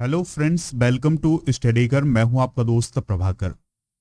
Hello friends, welcome to Studykar. मैं हूं आपका दोस्त प्रभाकर।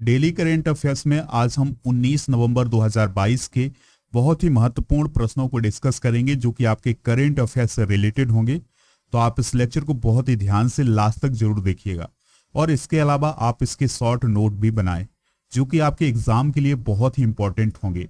डेली करेंट अफेयर्स में आज हम 19 नवंबर 2022 के बहुत ही महत्वपूर्ण प्रश्नों को डिस्कस करेंगे जो कि आपके करेंट अफेयर्स से रिलेटेड होंगे। तो आप इस लेक्चर को बहुत ही ध्यान से लास्ट तक जरूर देखिएगा और इसके अलावा आप इसके शॉर्ट नोट भी बनाएं जो कि आपके एग्जाम के लिए बहुत ही इंपॉर्टेंट होंगे।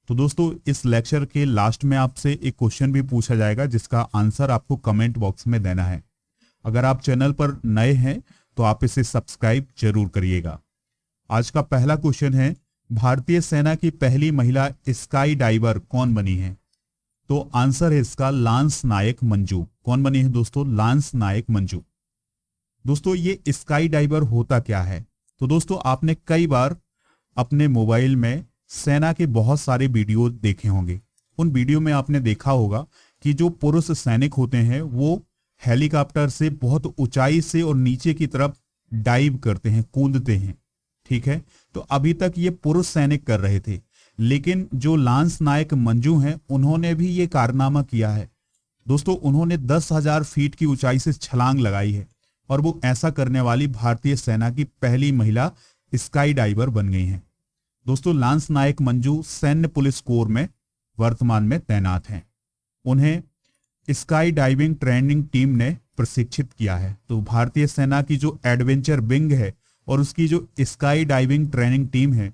तो दोस्तों, इस लेक्चर के लास्ट में आपसे एक क्वेश्चन भी पूछा जाएगा जिसका आंसर आपको कमेंट बॉक्स में देना है। अगर आप चैनल पर नए हैं तो आप इसे सब्सक्राइब जरूर करिएगा। आज का पहला क्वेश्चन है, भारतीय सेना की पहली महिला स्काई डाइवर कौन बनी है? तो आंसर है इसका लांस नायक मंजू। कौन बनी है दोस्तों? लांस नायक मंजू। दोस्तों, ये स्काई डाइवर होता क्या है? तो दोस्तों, आपने कई बार अपने मोबाइल में सेना के बहुत सारे वीडियो देखे होंगे। उन वीडियो में आपने देखा होगा कि जो पुरुष सैनिक होते हैं वो हेलीकॉप्टर से बहुत ऊंचाई से और नीचे की तरफ डाइव करते हैं, कूदते हैं। ठीक है, तो अभी तक ये पुरुष सैनिक कर रहे थे, लेकिन जो लांस नायक मंजू हैं उन्होंने भी ये कारनामा किया है। दोस्तों, उन्होंने 10,000 फीट की ऊंचाई से छलांग लगाई है और वो ऐसा करने वाली भारतीय सेना की पहली महिला स्काई डाइवर बन गई हैं। दोस्तों, लांस नायक मंजू सैन्य पुलिस कोर में वर्तमान में तैनात हैं। उन्हें स्काई डाइविंग ट्रेनिंग टीम ने प्रशिक्षित किया है। तो भारतीय सेना की जो एडवेंचर विंग है और उसकी जो स्काई डाइविंग ट्रेनिंग टीम है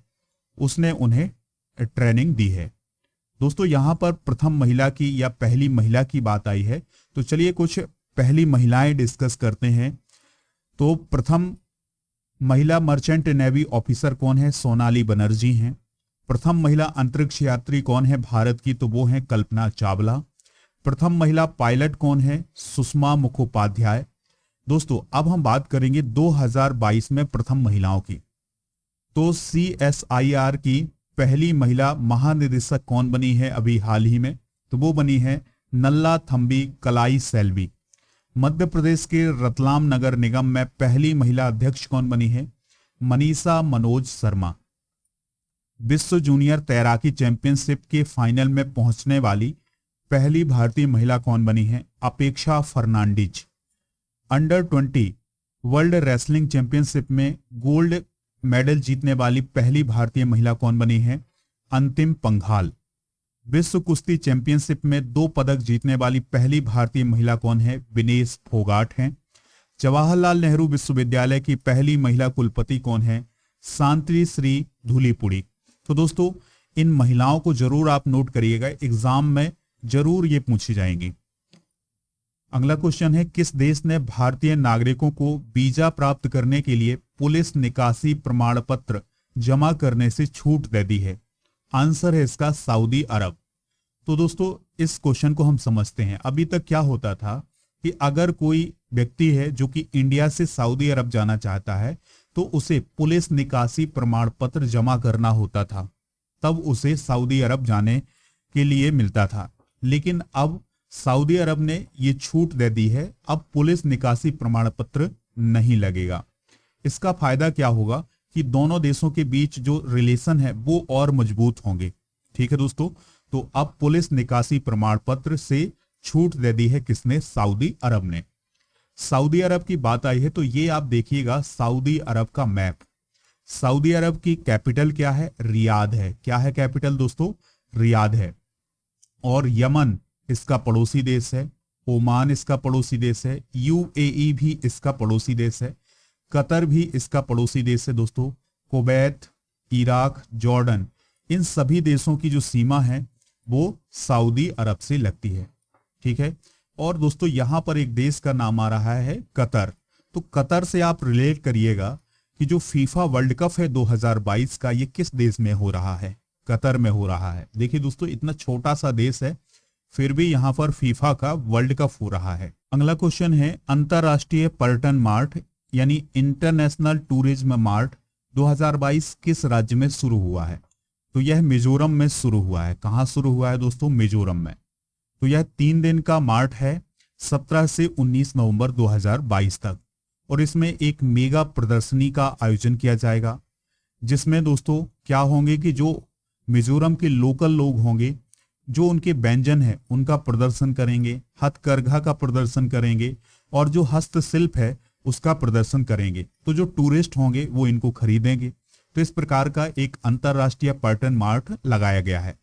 उसने उन्हें ट्रेनिंग दी है। दोस्तों, यहां पर प्रथम महिला की या पहली महिला की बात आई है, तो चलिए कुछ पहली महिलाएं डिस्कस करते हैं। तो प्रथम महिला मर्चेंट नेवी ऑफिसर कौन है? सोनाली बनर्जी हैं। प्रथम महिला अंतरिक्ष यात्री कौन है भारत की? तो वो है कल्पना चावला। प्रथम महिला पायलट कौन है? सुषमा मुखोपाध्याय। दोस्तों, अब हम बात करेंगे 2022 में प्रथम महिलाओं की। तो CSIR की पहली महिला महानिदेशक कौन बनी है अभी हाल ही में? तो वो बनी है नल्ला थम्बी कलाई सेल्वी। मध्य प्रदेश के रतलाम नगर निगम में पहली महिला अध्यक्ष कौन बनी है? मनीषा मनोज शर्मा। विश्व जूनियर तैराकी चैंपियनशिप के फाइनल में पहुंचने वाली पहली भारतीय महिला कौन बनी है? अपेक्षा Fernandez. Under 20 world wrestling championship में गोल्ड मेडल जीतने वाली पहली भारतीय महिला कौन बनी है? अंतिम पंघाल। विश्व कुश्ती चैंपियनशिप में 2 पदक जीतने वाली पहली भारतीय महिला कौन है? विनेश फोगाट हैं। जवाहरलाल नेहरू विश्वविद्यालय की पहली महिला कुलपति कौन है? शांति श्री धूलीपुड़ी। तो दोस्तों, इन महिलाओं को जरूर आप नोट करिएगा, एग्जाम में जरूर ये पूछी जाएंगी। अगला क्वेश्चन है, किस देश ने भारतीय नागरिकों को वीजा प्राप्त करने के लिए पुलिस निकासी प्रमाण पत्र जमा करने से छूट दे दी है? आंसर है इसका सऊदी अरब। तो दोस्तों, इस क्वेश्चन को हम समझते हैं। अभी तक क्या होता था कि अगर कोई व्यक्ति है जो कि इंडिया से सऊदी अरब जाना चाहता है तो उसे पुलिस निकासी प्रमाण पत्र जमा करना होता था, तब उसे सऊदी अरब जाने के लिए मिलता था। लेकिन अब सऊदी अरब ने ये छूट दे दी है, अब पुलिस निकासी प्रमाण पत्र नहीं लगेगा। इसका फायदा क्या होगा कि दोनों देशों के बीच जो रिलेशन है वो और मजबूत होंगे। ठीक है दोस्तों, तो अब पुलिस निकासी प्रमाण पत्र से छूट दे दी है किसने? सऊदी अरब ने। सऊदी अरब की बात आई है तो ये आप देखिएगा सऊदी अरब का मैप। सऊदी अरब की कैपिटल क्या है? रियाद है। क्या है कैपिटल दोस्तों? रियाद है। और यमन इसका पड़ोसी देश है, ओमान इसका पड़ोसी देश है, UAE भी इसका पड़ोसी देश है, कतर भी इसका पड़ोसी देश है दोस्तों, कुवैत, इराक, जॉर्डन, इन सभी देशों की जो सीमा है वो सऊदी अरब से लगती है। ठीक है, और दोस्तों यहां पर एक देश का नाम आ रहा है कतर। तो कतर से आप रिलेट करिएगा कि जो फीफा वर्ल्ड कप है 2022 का, ये किस देश में हो रहा है? कतर में हो रहा है। देखिए दोस्तों, इतना छोटा सा देश है फिर भी यहां पर फीफा का वर्ल्ड कप हो रहा है। अगला क्वेश्चन है, अंतरराष्ट्रीय पर्यटन मार्ट यानी इंटरनेशनल टूरिज्म मार्ट 2022 किस राज्य में शुरू हुआ है? तो यह मिजोरम में शुरू हुआ है। कहां शुरू हुआ है दोस्तों? मिजोरम में। तो यह 3 दिन का मार्ट है, 17 से 19 नवंबर 2022 तक, और इसमें एक मेगा प्रदर्शनी का आयोजन किया जाएगा जिसमें दोस्तों क्या होंगे कि जो मिजोरम के लोकल लोग होंगे जो उनके व्यंजन है उनका प्रदर्शन करेंगे, हथकरघा का प्रदर्शन करेंगे, और जो हस्तशिल्प है उसका प्रदर्शन करेंगे। तो जो टूरिस्ट होंगे वो इनको खरीदेंगे। तो इस प्रकार का एक अंतरराष्ट्रीय पर्यटन मार्ट लगाया गया है।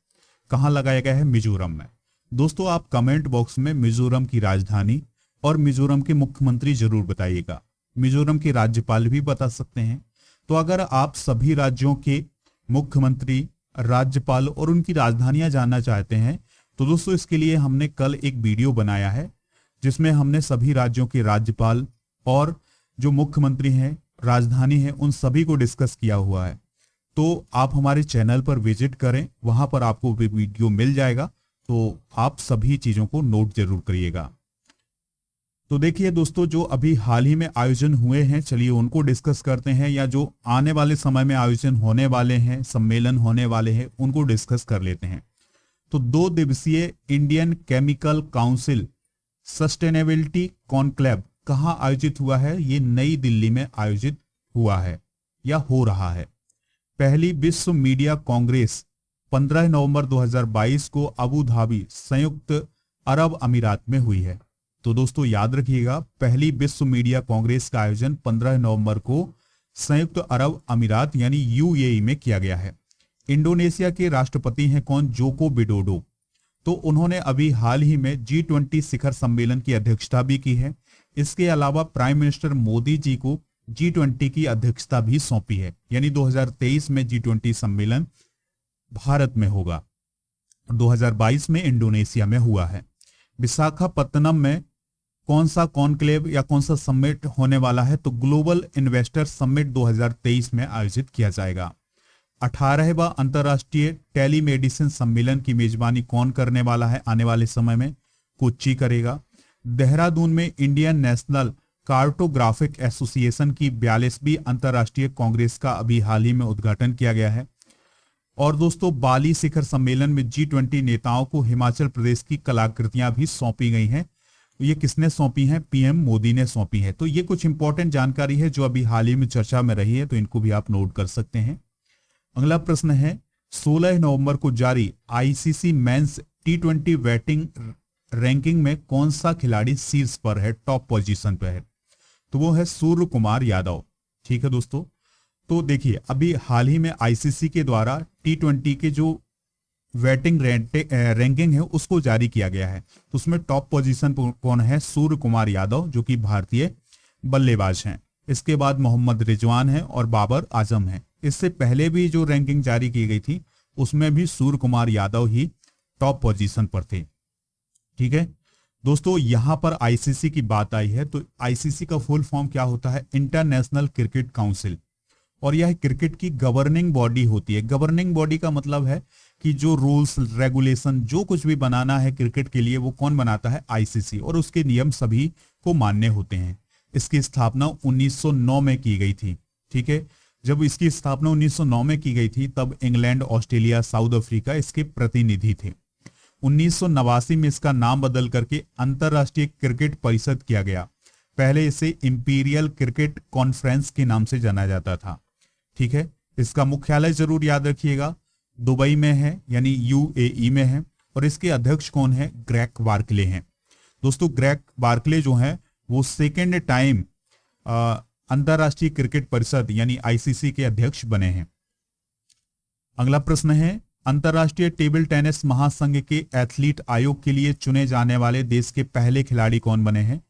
कहाँ लगाया गया है? मिजोरम में। दोस्तों आप कमेंट बॉक्स में मिजोरम की राजधानी और मिजोरम के मुख्यमंत्री जरूर बताइएगा। मिजोरम के राज्यपाल भी बता सकते हैं। तो अगर आप सभी राज्यों के मुख्यमंत्री, राज्यपाल और उनकी राजधानियां जानना चाहते हैं तो दोस्तों इसके लिए हमने कल एक वीडियो बनाया है जिसमें हमने सभी राज्यों के राज्यपाल और जो मुख्यमंत्री हैं, राजधानी है, उन सभी को डिस्कस किया हुआ है। तो आप हमारे चैनल पर विजिट करें, वहां पर आपको वीडियो मिल जाएगा। तो आप सभी चीजों को नोट जरूर करिएगा। तो देखिए दोस्तों, जो अभी हाल ही में आयोजन हुए हैं, चलिए उनको डिस्कस करते हैं, या जो आने वाले समय में आयोजन होने वाले हैं, सम्मेलन होने वाले हैं, उनको डिस्कस कर लेते हैं। तो 2 दिवसीय Indian chemical council sustainability conclave कहाँ आयोजित हुआ है? ये नई दिल्ली में आयोजित हुआ है या हो रहा है। पहली विश्व मीडिया कांग्रेस 15 नवंबर 2022 को अबू धाबी, संयुक्त अरब अमीरात में हुई है। तो दोस्तों याद रखिएगा, पहली विश्व मीडिया कांग्रेस का आयोजन 15 नवंबर को संयुक्त अरब अमीरात यानी यूएई में किया गया है। इंडोनेशिया के राष्ट्रपति हैं कौन? Joko Widodo. तो उन्होंने अभी हाल ही में G20 शिखर सम्मेलन की अध्यक्षता भी की है। इसके अलावा प्राइम मिनिस्टर मोदी जी को G20 की अध्यक्षता भी सौंपी है, यानी 2023 में G20 सम्मेलन भारत में होगा, 2022 में इंडोनेशिया में हुआ है। विशाखापत्तनम में कौन सा कॉन्क्लेव या कौन सा समिट होने वाला है? तो ग्लोबल इन्वेस्टर समिट 2023 में आयोजित किया जाएगा। 18वां अंतर्राष्ट्रीय टेलीमेडिसिन सम्मेलन की मेजबानी कौन करने वाला है आने वाले समय में? कोच्चि करेगा। देहरादून में इंडियन नेशनल कार्टोग्राफिक एसोसिएशन की 42वीं अंतर्राष्ट्रीय कांग्रेस का अभी हाल ही में उद्घाटन किया गया है। और दोस्तों बाली शिखर सम्मेलन में G20 नेताओं को हिमाचल प्रदेश की कलाकृतियां भी सौंपी गई हैं। ये किसने सौंपी हैं? पीएम मोदी ने सौंपी है। तो ये कुछ इंपॉर्टेंट जानकारी है जो अभी हाल ही में चर्चा में रही है, तो इनको भी आप नोट कर सकते हैं। अगला प्रश्न है, 16 नवंबर को जारी ICC men's T20 batting ranking में कौन सा खिलाड़ी शीर्ष पर है, टॉप पोजीशन पर है? तो वो है सूर्य कुमार यादव। ठीक है दोस्तों, तो देखिए अभी हाल ही में आईसीसी के द्वारा T20 के जो बैटिंग रैंकिंग है उसको जारी किया गया है। तो उसमें टॉप पोजीशन पर कौन है? सूर्य कुमार यादव, जो कि भारतीय बल्लेबाज हैं। इसके बाद मोहम्मद रिजवान है और बाबर आजम है। इससे पहले भी जो रैंकिंग जारी की गई थी उसमें भी सूर्य कुमार यादव ही टॉप पोजीशन पर थे। ठीक है दोस्तों, यहां पर आईसीसी की बात आई है तो आईसीसी का फुल फॉर्म क्या होता है? International cricket council. और यह क्रिकेट की गवर्निंग बॉडी होती है। गवर्निंग बॉडी का मतलब है कि जो रूल्स रेगुलेशन जो कुछ भी बनाना है क्रिकेट के लिए वो कौन बनाता है? आईसीसी। और उसके नियम सभी को मान्य होते हैं। इसकी स्थापना 1909 में की गई थी। ठीक है, जब इसकी स्थापना 1909 में की गई थी तब इंग्लैंड, ऑस्ट्रेलिया, साउथ अफ्रीका इसके प्रतिनिधि थे। 1989 में इसका नाम बदल करके अंतरराष्ट्रीय क्रिकेट परिषद किया गया। पहले इसे इंपीरियल क्रिकेट कॉन्फ्रेंस के नाम से जाना जाता था। ठीक है, इसका मुख्यालय जरूर याद रखिएगा, दुबई में है यानी यूएई में है। और इसके अध्यक्ष कौन है? ग्रेग बार्कले हैं। दोस्तों ग्रेग बार्कले जो है वो सेकेंड टाइम अंतरराष्ट्रीय क्रिकेट परिषद यानी आईसीसी के अध्यक्ष बने हैं। अगला प्रश्न है, अंतरराष्ट्रीय टेबल टेनिस महासंघ के एथलीट आयोग के लिए चुने जाने वाले देश के पहले खिलाड़ी कौन बने हैं?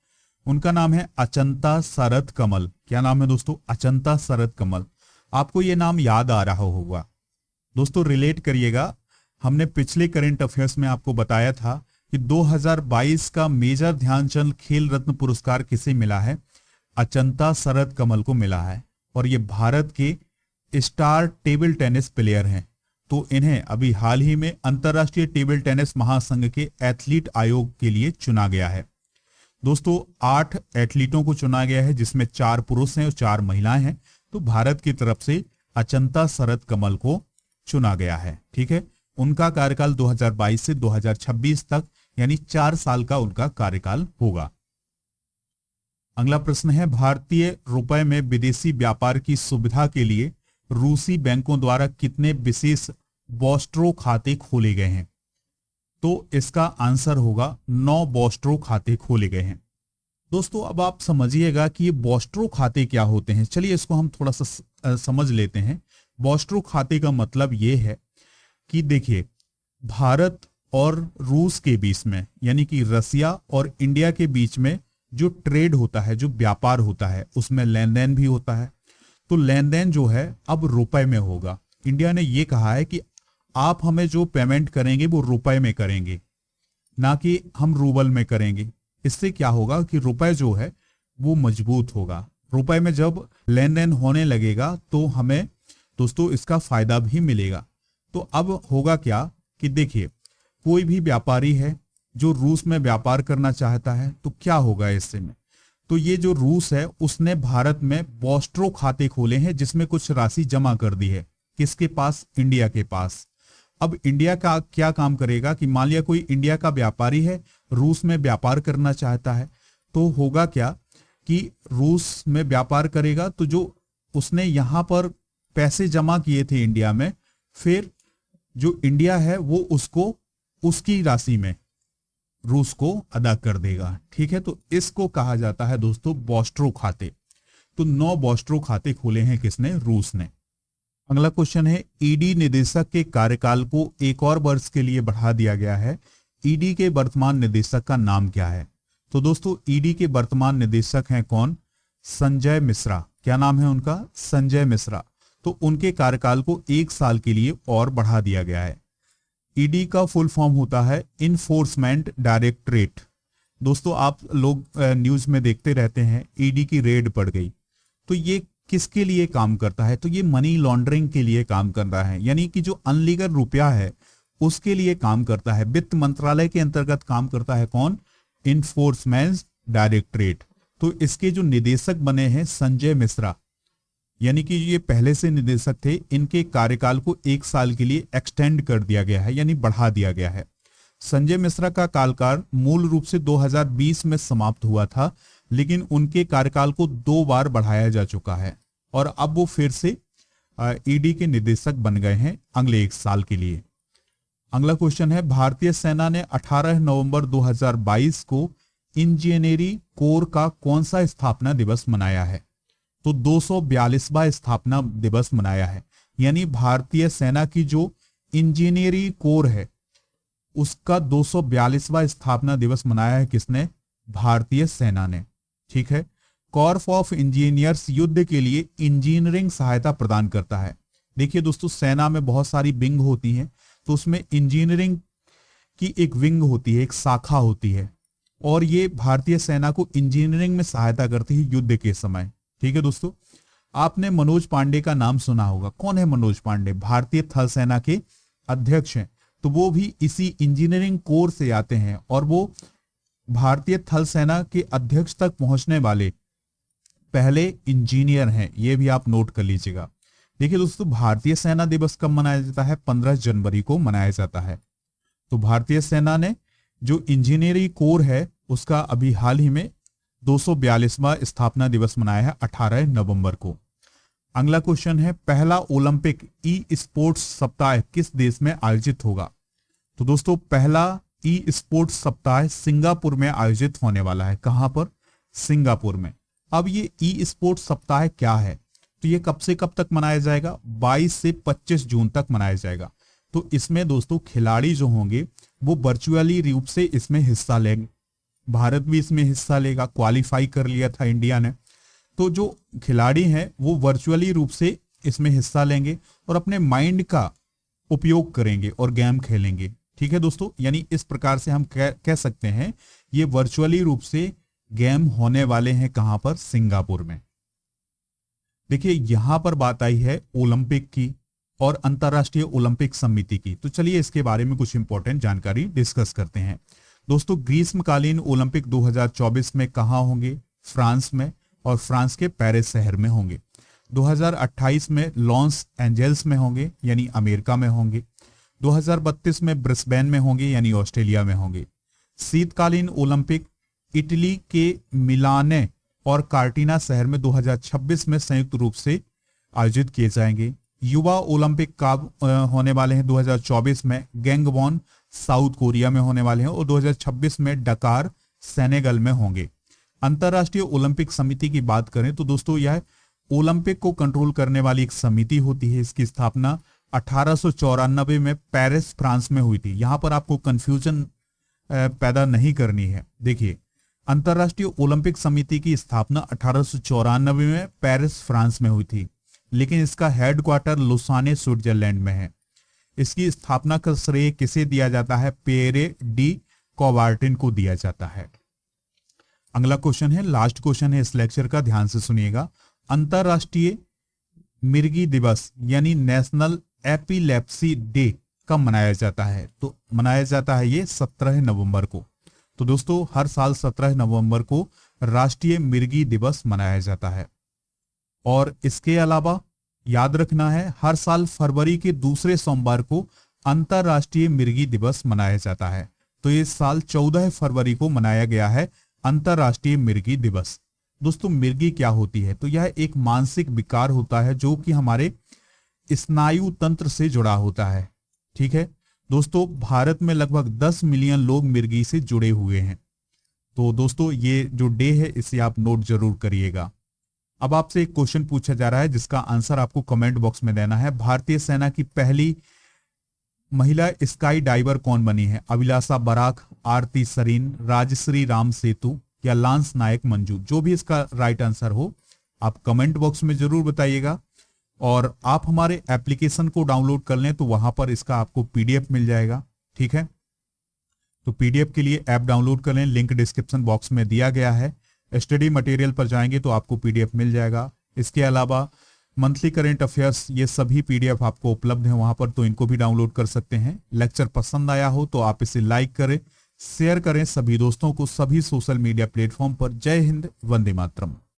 उनका नाम है अचंता शरद कमल। क्या नाम है दोस्तों? अचंता शरद कमल। आपको ये नाम याद आ रहा होगा दोस्तों, रिलेट करिएगा। हमने पिछले करंट अफेयर्स में आपको बताया था कि 2022 का मेजर ध्यानचंद खेल रत्न पुरस्कार किसे मिला है? अचंता शरद कमल को मिला है। और ये भारत के स्टार टेबल टेनिस प्लेयर हैं। तो इन्हें अभी हाल ही में अंतरराष्ट्रीय टेबल टेनिस महासंघ के एथलीट आयोग के लिए चुना गया है। दोस्तों 8 एथलीटों को चुना गया है, जिसमें 4 पुरुष हैं और 4 महिलाएं हैं। तो भारत की तरफ से अचंता शरद कमल को चुना गया है। ठीक है, उनका कार्यकाल 2022 से 2026 तक यानी 4 साल का उनका कार्यकाल होगा। अगला प्रश्न है, भारतीय रुपए में विदेशी व्यापार की सुविधा के लिए रूसी बैंकों द्वारा कितने विशेष बोस्ट्रो खाते खोले गए हैं? तो इसका आंसर होगा 9 बोस्ट्रो खाते खोले गए हैं। दोस्तों अब आप समझिएगा कि ये बॉस्ट्रो खाते क्या होते हैं। चलिए इसको हम थोड़ा सा समझ लेते हैं। बॉस्ट्रो खाते का मतलब ये है कि देखिए, भारत और रूस के बीच में, यानी कि रसिया और इंडिया के बीच में जो ट्रेड होता है, जो व्यापार होता है, उसमें लेन देन भी होता है। तो लेन देन जो है अब रुपए में होगा। इंडिया ने ये कहा है कि आप हमें जो पेमेंट करेंगे वो रुपए में करेंगे, ना कि हम रूबल में करेंगे। इससे क्या होगा कि रुपए जो है वो मजबूत होगा। रुपए में जब लेन देन होने लगेगा तो हमें दोस्तों इसका फायदा भी मिलेगा। तो अब होगा क्या कि देखिए, कोई भी व्यापारी है जो रूस में व्यापार करना चाहता है तो क्या होगा इससे में, तो ये जो रूस है उसने भारत में बॉस्ट्रो खाते खोले हैं जिसमें कुछ राशि जमा कर दी है। किसके पास? इंडिया के पास। अब इंडिया का क्या काम करेगा कि मान लिया कोई इंडिया का व्यापारी है, रूस में व्यापार करना चाहता है, तो होगा क्या कि रूस में व्यापार करेगा तो जो उसने यहां पर पैसे जमा किए थे इंडिया में, फिर जो इंडिया है वो उसको उसकी राशि में रूस को अदा कर देगा। ठीक है, तो इसको कहा जाता है दोस्तों बॉस्ट्रो खाते। तो 9 बॉस्ट्रो खाते खोले हैं किसने? रूस ने। अगला क्वेश्चन है, ईडी निदेशक के कार्यकाल को एक और वर्ष के लिए बढ़ा दिया गया है। ईडी के वर्तमान निदेशक का नाम क्या है? तो दोस्तों ईडी के वर्तमान निदेशक हैं कौन? संजय मिश्रा। क्या नाम है उनका? संजय मिश्रा। तो उनके कार्यकाल को 1 साल के लिए और बढ़ा दिया गया है। ईडी का फुल फॉर्म होता है इन्फोर्समेंट डायरेक्टरेट। दोस्तों आप लोग न्यूज में देखते रहते हैं ईडी की रेड पड़ गई, तो ये किसके लिए काम करता है? तो ये मनी लॉन्ड्रिंग के लिए काम कर रहा है, यानी कि जो अनलीगल रुपया है उसके लिए काम करता है। वित्त मंत्रालय के अंतर्गत काम करता है कौन? Enforcement directorate. तो इसके जो निदेशक बने हैं संजय मिश्रा, यानी कि ये पहले से निदेशक थे, इनके कार्यकाल को 1 साल के लिए एक्सटेंड कर दिया गया है, यानी बढ़ा दिया गया है। संजय मिश्रा का कार्यकाल मूल रूप से 2020 में समाप्त हुआ था, लेकिन उनके कार्यकाल को 2 बार बढ़ाया जा चुका है और अब वो फिर से ईडी के निदेशक बन गए हैं अगले 1 साल के लिए। अगला क्वेश्चन है, भारतीय सेना ने 18 नवंबर 2022 को इंजीनियरिंग कोर का कौन सा स्थापना दिवस मनाया है? तो 242वां स्थापना दिवस मनाया है। यानी भारतीय सेना की जो इंजीनियरिंग कोर है उसका 242वां स्थापना दिवस मनाया है किसने? भारतीय सेना ने। ठीक है, कॉर्प ऑफ इंजीनियर्स युद्ध के लिए इंजीनियरिंग सहायता प्रदान करता है। देखिए दोस्तों, सेना में बहुत सारी विंग होती हैं, तो उसमें इंजीनियरिंग की एक विंग होती है, एक शाखा होती है, और ये भारतीय सेना को इंजीनियरिंग में सहायता करती है युद्ध के समय। ठीक है दोस्तों, आपने मनोज पांडे का नाम सुना होगा। कौन है मनोज पांडे? भारतीय थल सेना के अध्यक्ष हैं। तो वो भी इसी इंजीनियरिंग कोर से आते हैं और वो भारतीय थल सेना के अध्यक्ष तक पहुंचने वाले पहले इंजीनियर हैं। ये भी आप नोट कर लीजिएगा। देखिए दोस्तों, भारतीय सेना दिवस कब मनाया जाता है? 15 जनवरी को मनाया जाता है। तो भारतीय सेना ने जो इंजीनियरिंग कोर है उसका अभी हाल ही में 242वां स्थापना दिवस मनाया है 18 नवंबर को। अगला क्वेश्चन है, पहला ओलंपिक ई स्पोर्ट्स सप्ताह किस देश में आयोजित होगा? तो दोस्तों पहला ई स्पोर्ट्स सप्ताह सिंगापुर में आयोजित होने वाला है। कहां पर? सिंगापुर में। अब ये ई स्पोर्ट्स सप्ताह क्या है? तो ये कब से कब तक मनाया जाएगा? 22 से 25 जून तक मनाया जाएगा। तो इसमें दोस्तों खिलाड़ी जो होंगे वो वर्चुअली रूप से इसमें हिस्सा लेंगे। भारत भी इसमें हिस्सा लेगा, क्वालिफाई कर लिया था इंडिया ने। तो जो खिलाड़ी हैं वो वर्चुअली रूप से इसमें हिस्सा लेंगे और अपने माइंड का उपयोग करेंगे और गेम खेलेंगे। ठीक है दोस्तों, यानी इस प्रकार से हम कह सकते हैं ये वर्चुअली रूप से गेम होने वाले हैं। कहां पर? सिंगापुर में। देखिए यहां पर बात आई है ओलंपिक की और अंतरराष्ट्रीय ओलंपिक समिति की। तो चलिए इसके बारे में कुछ इंपॉर्टेंट जानकारी डिस्कस करते हैं। दोस्तों ग्रीष्मकालीन ओलंपिक 2024 में कहां होंगे? फ्रांस में, और फ्रांस के पेरिस शहर में होंगे। 2028 में लॉस एंजल्स में होंगे, यानी अमेरिका में होंगे। 2032 में ब्रिस्बेन में होंगे, यानी ऑस्ट्रेलिया में होंगे। शीतकालीन ओलंपिक इटली के मिलाने और कार्टिना शहर में 2026 में संयुक्त रूप से आयोजित किए जाएंगे। युवा ओलंपिक कब होने वाले हैं? 2024 में गैंगवॉन साउथ कोरिया में होने वाले हैं और 2026 में डकार सेनेगल में होंगे। अंतरराष्ट्रीय ओलंपिक समिति की बात करें तो दोस्तों यह ओलंपिक को कंट्रोल करने वाली एक समिति होती है। इसकी स्थापना 1894 में पेरिस फ्रांस में हुई थी। यहां पर आपको कंफ्यूजन पैदा नहीं करनी है। देखिए, अंतरराष्ट्रीय ओलंपिक समिति की स्थापना 1894 में पेरिस फ्रांस में हुई थी, लेकिन इसका हेडक्वार्टर लुसाने स्विट्जरलैंड में है। इसकी स्थापना का श्रेय किसे दिया जाता है? पियरे डी कॉबार्टिन को दिया जाता है। अगला क्वेश्चन है, लास्ट क्वेश्चन है इस लेक्चर का, ध्यान से सुनिएगा। अंतरराष्ट्रीय मिर्गी दिवस यानी नेशनल एपिलेप्सी डे कब मनाया जाता है? तो मनाया जाता है ये 17 नवंबर को। तो दोस्तों हर साल 17 नवंबर को राष्ट्रीय मिर्गी दिवस मनाया जाता है। और इसके अलावा याद रखना है, हर साल फरवरी के दूसरे सोमवार को अंतरराष्ट्रीय मिर्गी दिवस मनाया जाता है। तो इस साल 14 फरवरी को मनाया गया है अंतरराष्ट्रीय मिर्गी दिवस। दोस्तों मिर्गी क्या होती है? तो यह एक मानसिक विकार होता है जो कि हमारे स्नायु तंत्र से जुड़ा होता है। ठीक है दोस्तों, भारत में लगभग 10 मिलियन लोग मिर्गी से जुड़े हुए हैं। तो दोस्तों ये जो डे है इसे आप नोट जरूर करिएगा। अब आपसे एक क्वेश्चन पूछा जा रहा है जिसका आंसर आपको कमेंट बॉक्स में देना है। भारतीय सेना की पहली महिला स्काई डाइवर कौन बनी है? अभिलाषा बराक, आरती सरीन, राजश्री राम सेतु या लांस नायक मंजू? जो भी इसका राइट आंसर हो आप कमेंट बॉक्स में जरूर बताइएगा। और आप हमारे एप्लीकेशन को डाउनलोड कर लें तो वहां पर इसका आपको पीडीएफ मिल जाएगा। ठीक है, तो पीडीएफ के लिए ऐप डाउनलोड कर लें, लिंक डिस्क्रिप्शन बॉक्स में दिया गया है। स्टडी मटेरियल पर जाएंगे तो आपको पीडीएफ मिल जाएगा। इसके अलावा मंथली करेंट अफेयर्स ये सभी पीडीएफ आपको उपलब्ध हैं वहां पर, तो इनको भी डाउनलोड कर सकते हैं। लेक्चर पसंद आया हो तो आप इसे लाइक करें, शेयर करें सभी दोस्तों को, सभी सोशल मीडिया प्लेटफॉर्म पर। जय हिंद, वंदे मातरम।